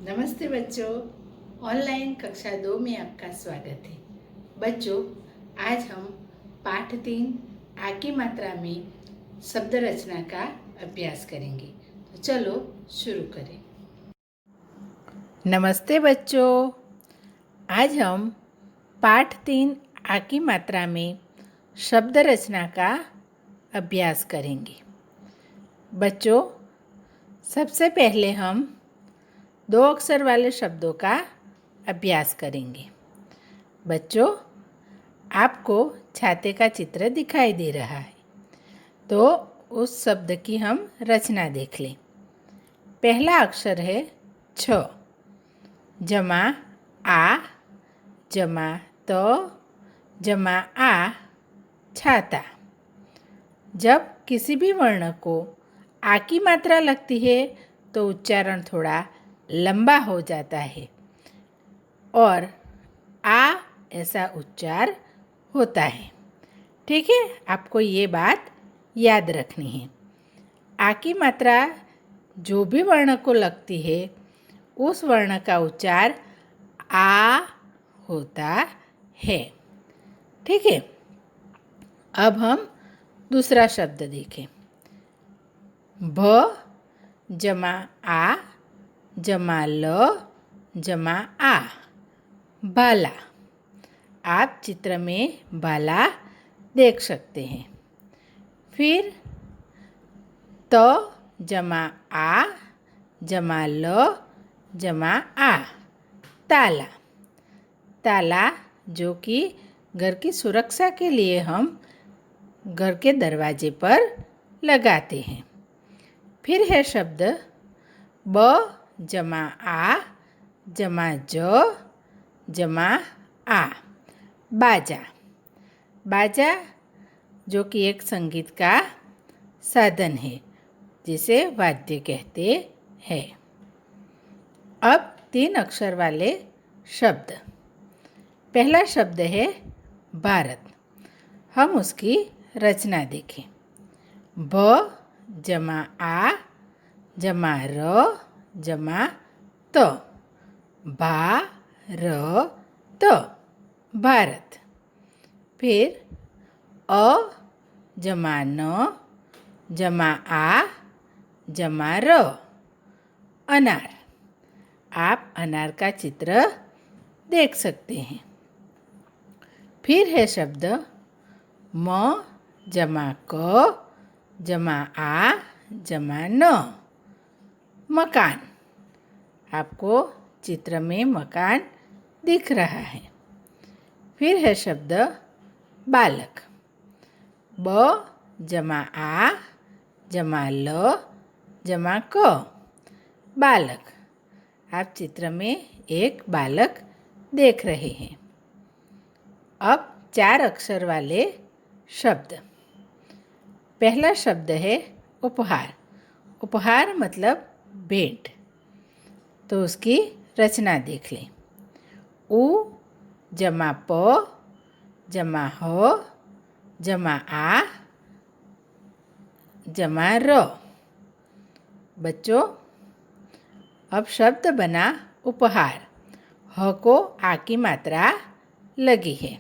नमस्ते बच्चों, ऑनलाइन कक्षा 2 में आपका स्वागत है। बच्चों, आज हम पाठ 3 आ की मात्रा में शब्द रचना का अभ्यास करेंगे। तो चलो शुरू करें। नमस्ते बच्चों, आज हम पाठ 3 आ की मात्रा में शब्द रचना का अभ्यास करेंगे। बच्चों, सबसे पहले हम 2 अक्षर वाले शब्दों का अभ्यास करेंगे। बच्चों, आपको छाते का चित्र दिखाई दे रहा है, तो उस शब्द की हम रचना देख लें। पहला अक्षर है छ, जमा आ, जमा तो, जमा आ, छाता। जब किसी भी वर्ण को आ की मात्रा लगती है तो उच्चारण थोड़ा लंबा हो जाता है और आ ऐसा उच्चार होता है। ठीक है, आपको ये बात याद रखनी है। आ की मात्रा जो भी वर्ण को लगती है उस वर्ण का उच्चार आ होता है। ठीक है, अब हम दूसरा शब्द देखें। भ जमा आ, जमा ल, जमा आ, बाला। आप चित्र में बाला देख सकते हैं। फिर त जमा आ, जमा ल, जमा आ, ताला। ताला जो कि घर की सुरक्षा के लिए हम घर के दरवाजे पर लगाते हैं। फिर है शब्द ब जमा आ, जमा ज, जमा आ, बाजा। बाजा जो कि एक संगीत का साधन है, जिसे वाद्य कहते हैं। अब 3 अक्षर वाले शब्द। पहला शब्द है भारत। हम उसकी रचना देखें। भ जमा आ, जमा र, जमा त, भा र त, भारत। फिर अ जमा न, जमा आ, जमा र, अनार। आप अनार का चित्र देख सकते हैं। फिर है शब्द म जमा क, जमा आ, जमा न, मकान। आपको चित्र में मकान दिख रहा है। फिर है शब्द बालक। ब जमा आ, जमा ल, जमा क, बालक। आप चित्र में एक बालक देख रहे हैं। अब 4 अक्षर वाले शब्द। पहला शब्द है उपहार। उपहार मतलब भेंट। तो उसकी रचना देख लें। उ जमा प, जमा ह, जमा आ, जमा र। बच्चों, अब शब्द बना उपहार। ह को आ की मात्रा लगी है,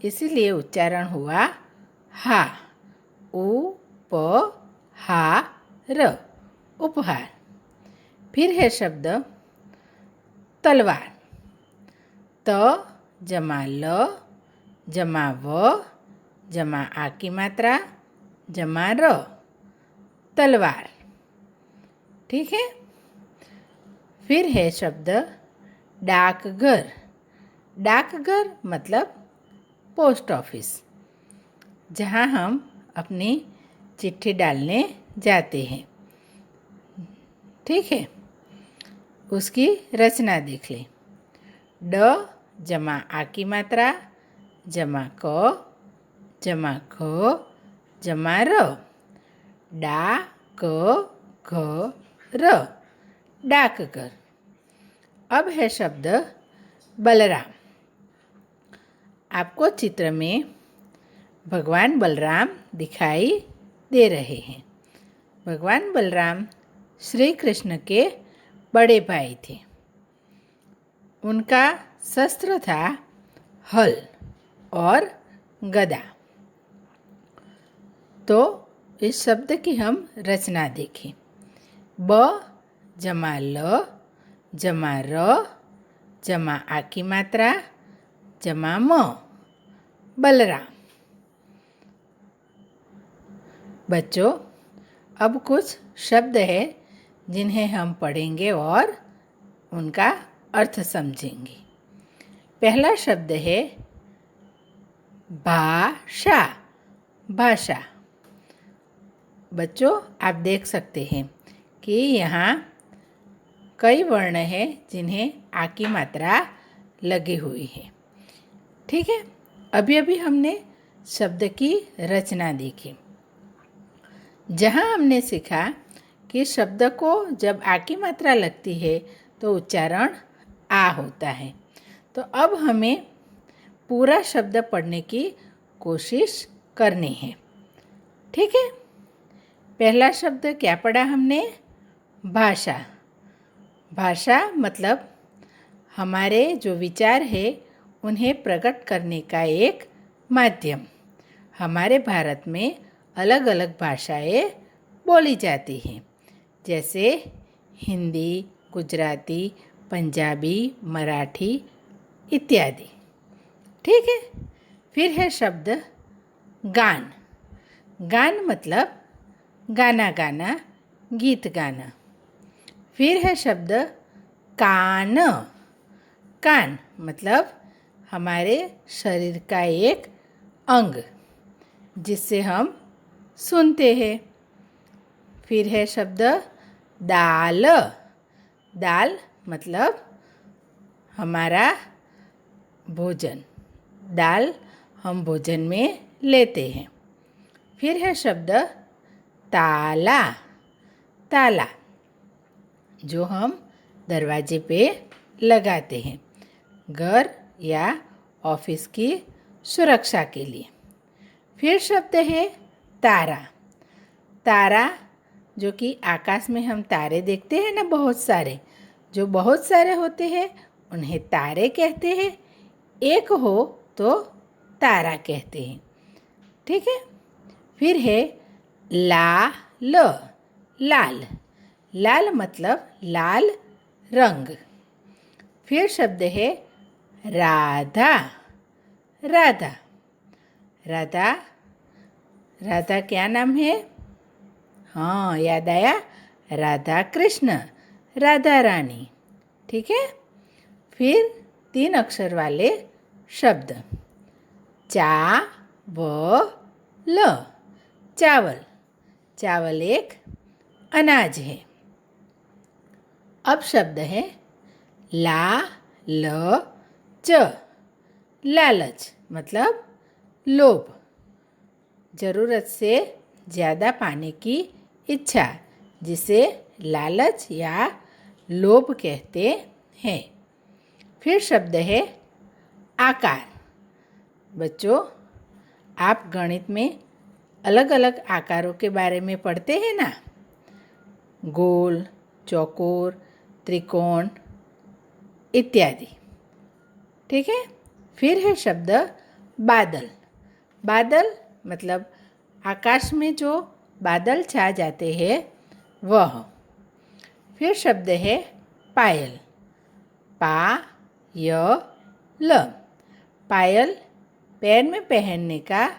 इसीलिए उच्चारण हुआ हा। उ प हा र, उपहार। फिर है शब्द तलवार। त जमा ल, जमा व, जमा आ की मात्रा, जमा र, तलवार। ठीक है। फिर है शब्द डाकघर। डाकघर मतलब पोस्ट ऑफिस, जहाँ हम अपनी चिट्ठी डालने जाते हैं। ठीक है, उसकी रचना देख लें। ड जमा आ की मात्रा, जमा क, जमा ख, जमा र, डा क घ र, डाकघर। अब है शब्द बलराम। आपको चित्र में भगवान बलराम दिखाई दे रहे हैं। भगवान बलराम श्री कृष्ण के बड़े भाई थे। उनका शस्त्र था हल और गदा। तो इस शब्द की हम रचना देखें। ब जमा ल जमा र जमा आ की मात्रा जमा म, बलराम। बच्चों, अब कुछ शब्द है जिन्हें हम पढ़ेंगे और उनका अर्थ समझेंगे। पहला शब्द है भाषा। भाषा। बच्चों, आप देख सकते हैं कि यहाँ कई वर्ण हैं जिन्हें आ की मात्रा लगी हुई है। ठीक है, अभी अभी हमने शब्द की रचना देखी, जहाँ हमने सीखा कि शब्द को जब आ की मात्रा लगती है तो उच्चारण आ होता है। तो अब हमें पूरा शब्द पढ़ने की कोशिश करनी है। ठीक है, पहला शब्द क्या पढ़ा हमने? भाषा। भाषा मतलब हमारे जो विचार है उन्हें प्रकट करने का एक माध्यम। हमारे भारत में अलग अलग भाषाएं बोली जाती हैं, जैसे हिंदी, गुजराती, पंजाबी, मराठी इत्यादि। ठीक है, फिर है शब्द गान। गान मतलब गाना गाना, गीत गाना। फिर है शब्द कान। कान मतलब हमारे शरीर का एक अंग जिससे हम सुनते हैं। फिर है शब्द दाल। दाल मतलब हमारा भोजन। दाल हम भोजन में लेते हैं। फिर है शब्द ताला। ताला जो हम दरवाजे पे लगाते हैं घर या ऑफिस की सुरक्षा के लिए। फिर शब्द है तारा। तारा जो कि आकाश में हम तारे देखते हैं ना, बहुत सारे, जो बहुत सारे होते हैं उन्हें तारे कहते हैं। एक हो तो तारा कहते हैं। ठीक है, फिर है लाल। लाल। लाल मतलब लाल रंग। फिर शब्द है राधा। राधा। राधा। राधा क्या नाम है? हाँ, याद आया, राधा कृष्ण, राधा रानी। ठीक है, फिर 3 अक्षर वाले शब्द चावल। चावल। चावल एक अनाज है। अब शब्द है लालच। लालच मतलब लोभ, ज़रूरत से ज़्यादा पाने की इच्छा, जिसे लालच या लोभ कहते हैं। फिर शब्द है आकार। बच्चों, आप गणित में अलग अलग आकारों के बारे में पढ़ते हैं ना, गोल, चौकोर, त्रिकोण इत्यादि। ठीक है, फिर है शब्द बादल। बादल मतलब आकाश में जो बादल छा जाते हैं वह। फिर शब्द है पायल। पायल। पायल पैर में पहनने का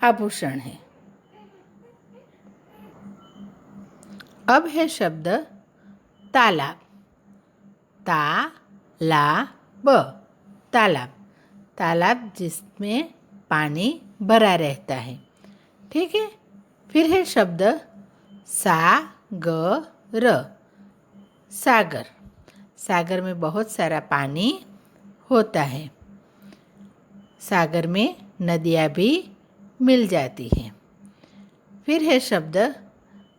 आभूषण है। अब है शब्द तालाब। तालाब। तालाब। तालाब जिसमें पानी भरा रहता है। ठीक है, फिर है शब्द सागर। सागर। सागर में बहुत सारा पानी होता है। सागर में नदियाँ भी मिल जाती हैं। फिर है शब्द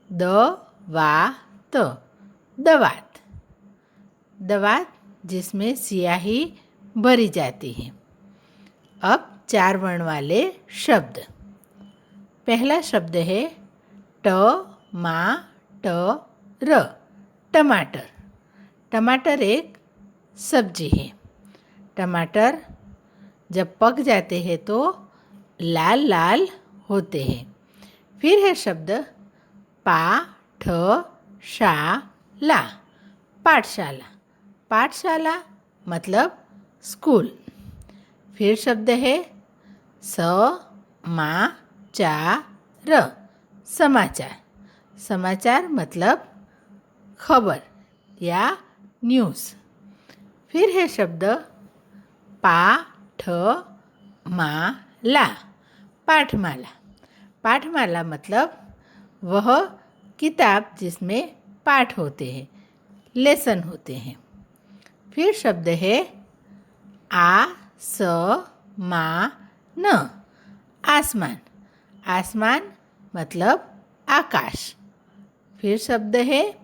दवात। दवात। दवात जिसमें स्याही भरी जाती है। अब 4 वर्ण वाले शब्द। पहला शब्द है टमाटर। टमाटर। टमाटर एक सब्जी है। टमाटर जब पक जाते हैं तो लाल लाल होते हैं। फिर है शब्द पाठशाला। पाठशाला, पाठशाला मतलब स्कूल। फिर शब्द है समाचार। समाचार, समाचार मतलब खबर या न्यूज़। फिर है शब्द पाठमाला। पाठमाला, पाठमाला मतलब वह किताब जिसमें पाठ होते हैं, लेसन होते हैं। फिर शब्द है आसमान। आसमान, आसमान मतलब आकाश। फिर शब्द है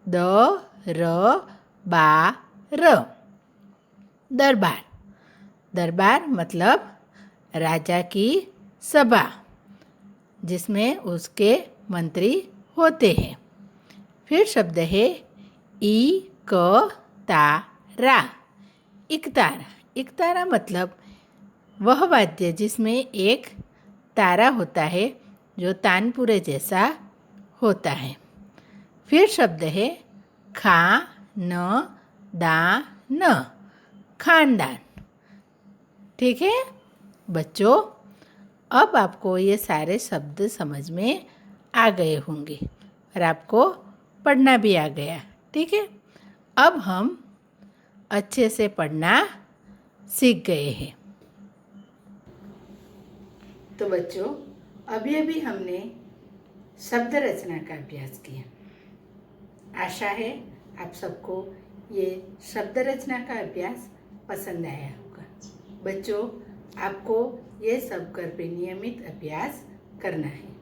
दरबार। दरबार, दरबार मतलब राजा की सभा जिसमें उसके मंत्री होते हैं। फिर शब्द है इकतारा। इकतारा, इकतारा मतलब वह वाद्य जिसमें एक तारा होता है जो तानपुरे जैसा होता है। फिर शब्द है खानदान। खानदान। ठीक है बच्चों, अब आपको ये सारे शब्द समझ में आ गए होंगे और आपको पढ़ना भी आ गया। ठीक है, अब हम अच्छे से पढ़ना सीख गए हैं। तो बच्चों, अभी अभी हमने शब्द रचना का अभ्यास किया। आशा है आप सबको ये शब्द रचना का अभ्यास पसंद आया होगा। बच्चों, आपको ये सब घर पे नियमित अभ्यास करना है।